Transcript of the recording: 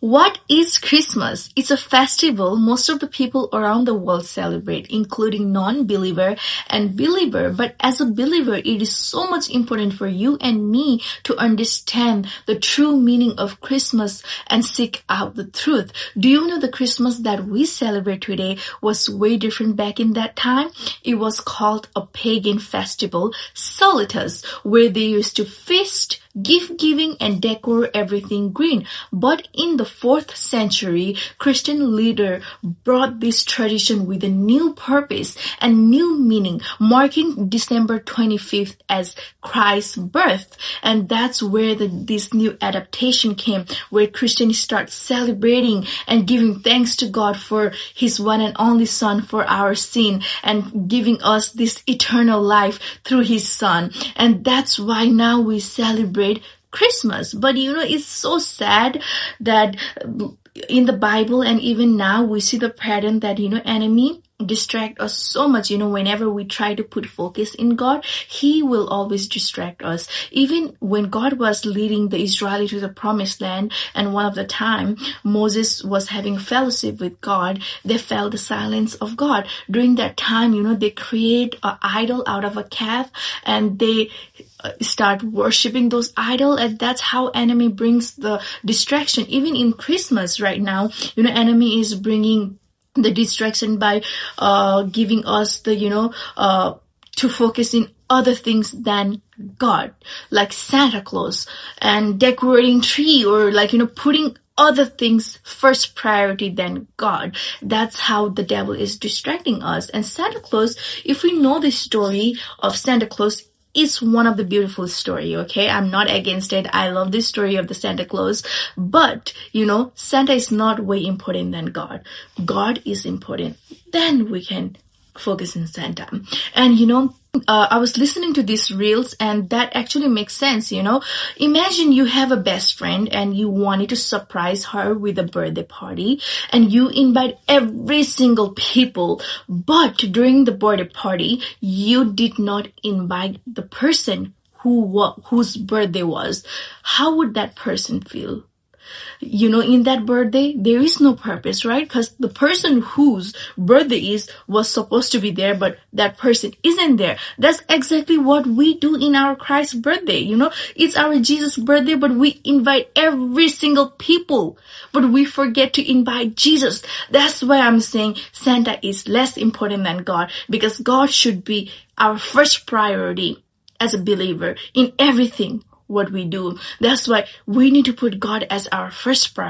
What is Christmas? It's a festival most of the people around the world celebrate, including non-believer and believer. But as a believer, it is so much important for you and me to understand the true meaning of Christmas and seek out the truth. Do you know the Christmas that we celebrate today was way different back in that time? It was called a pagan festival, Solitus, where they used to feast, gift giving, and decor everything green. But in the 4th century, Christian leader brought this tradition with a new purpose and new meaning, marking December 25th as Christ's birth. And that's where this new adaptation came, where Christians start celebrating and giving thanks to God for his one and only son for our sin and giving us this eternal life through his son. And that's why now we celebrate Christmas. But it's so sad that in the Bible and even now we see the pattern that enemy distract us so much. Whenever we try to put focus in God, he will always distract us. Even when God was leading the Israelites to the promised land, and one of the time Moses was having fellowship with God, they felt the silence of God. During that time, they create an idol out of a calf and they start worshiping those idols, and that's how enemy brings the distraction. Even in Christmas right now, enemy is bringing the distraction by giving us the to focus in other things than God, like Santa Claus and decorating tree, or putting other things first priority than God. That's how the devil is distracting us. And Santa Claus, if we know the story of Santa Claus, is one of the beautiful story, okay? I'm not against it. I love this story of the Santa Claus. But, Santa is not way important than God. God is important. Then we can focus on Santa. And, I was listening to these reels and that actually makes sense, Imagine you have a best friend and you wanted to surprise her with a birthday party and you invite every single people, but during the birthday party, you did not invite the person whose birthday was. How would that person feel? In that birthday, there is no purpose, right? Because the person whose birthday was supposed to be there, but that person isn't there. That's exactly what we do in our Christ's birthday. It's our Jesus birthday, but we invite every single people, but we forget to invite Jesus. That's why I'm saying Santa is less important than God, because God should be our first priority as a believer in everything what we do. That's why we need to put God as our first priority.